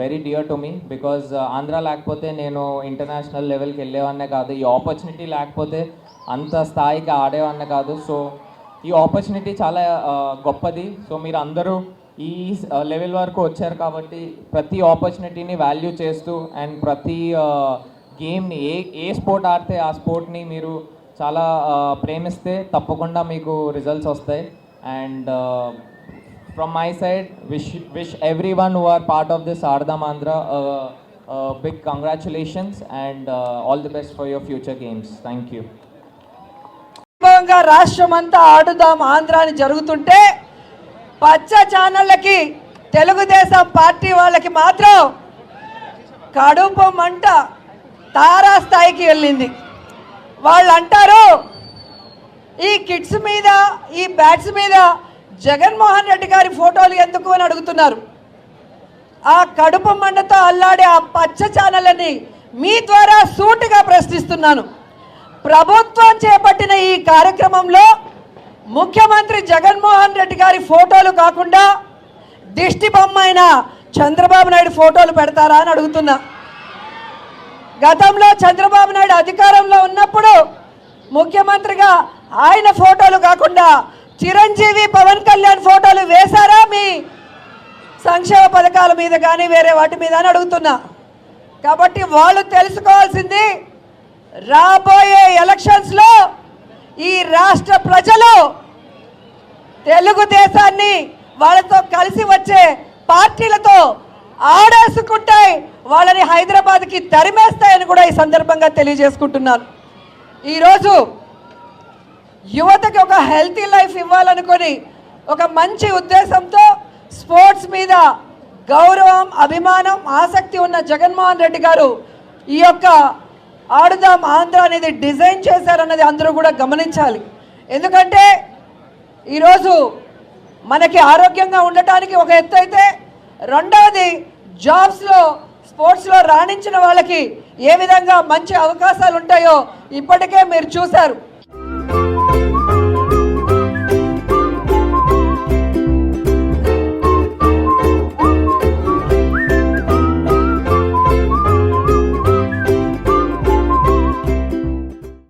Very dear to me because Andhra లేకపోతే నేను international లెవెల్కి వెళ్ళేవాన్నే కాదు. ఈ ఆపర్చునిటీ లేకపోతే అంత స్థాయికి ఆడేవాన్నే కాదు. సో ఈ ఆపర్చునిటీ చాలా గొప్పది. సో మీరు అందరూ ఈ లెవెల్ వరకు వచ్చారు కాబట్టి ప్రతి ఆపర్చునిటీని వాల్యూ చేస్తూ అండ్ ప్రతి గేమ్ని ఏ స్పోర్ట్ ఆడితే ఆ స్పోర్ట్ని మీరు చాలా ప్రేమిస్తే తప్పకుండా మీకు రిజల్ట్స్ వస్తాయి. And from my side wish everyone who are part of this Aadudam Andhra big congratulations and all the best for your future games. Thank you. రాష్ట్రం అంతా ఆడుదాం ఆంధ్ర అని జరుగుతుంటే పచ్చ ఛానళ్ళకి తెలుగుదేశం పార్టీ వాళ్ళకి మాత్రం కడుపు మంట తారాస్థాయికి వెళ్ళింది. వాళ్ళు అంటారు ఈ కిడ్స్ మీద ఈ బ్యాట్స్ మీద జగన్మోహన్ రెడ్డి గారి ఫోటోలు ఎందుకు అని అడుగుతున్నారు. ఆ కడుపు మంటతో అల్లాడే ఆ పచ్చ ఛానళ్ళని మీ ద్వారా సూటిగా ప్రశ్నిస్తున్నాను. ప్రభుత్వం చేపట్టిన ఈ కార్యక్రమంలో ముఖ్యమంత్రి జగన్మోహన్ రెడ్డి గారి ఫోటోలు కాకుండా దిష్టి బొమ్మ అయిన చంద్రబాబు నాయుడు ఫోటోలు పెడతారా అని అడుగుతున్నా. గతంలో చంద్రబాబు నాయుడు అధికారంలో ఉన్నప్పుడు ముఖ్యమంత్రిగా ఆయన ఫోటోలు కాకుండా చిరంజీవి పవన్ కళ్యాణ్ ఫోటోలు వేశారా మీ సంక్షేమ పథకాల మీద కానీ వేరే వాటి మీద అని అడుగుతున్నా. కాబట్టి వాళ్ళు తెలుసుకోవాల్సింది రాబోయే ఎలక్షన్స్లో ఈ రాష్ట్ర ప్రజలు తెలుగుదేశాన్ని వాళ్ళతో కలిసి వచ్చే పార్టీలతో ఆడేసుకుంటాయి, వాళ్ళని హైదరాబాద్కి తరిమేస్తాయని కూడా ఈ సందర్భంగా తెలియజేసుకుంటున్నాను. ఈరోజు యువతకి ఒక హెల్తీ లైఫ్ ఇవ్వాలనుకొని ఒక మంచి ఉద్దేశంతో స్పోర్ట్స్ మీద గౌరవం, అభిమానం, ఆసక్తి ఉన్న జగన్మోహన్ రెడ్డి గారు ఈ యొక్క ఆడుదాం ఆంధ్ర అనేది డిజైన్ చేశారన్నది అందరూ కూడా గమనించాలి. ఎందుకంటే ఈరోజు మనకి ఆరోగ్యంగా ఉండటానికి ఒక ఎత్తు అయితే, రెండవది జాబ్స్లో స్పోర్ట్స్లో రాణించిన వాళ్ళకి ఏ విధంగా మంచి అవకాశాలు ఉంటాయో ఇప్పటికే మీరు చూశారు.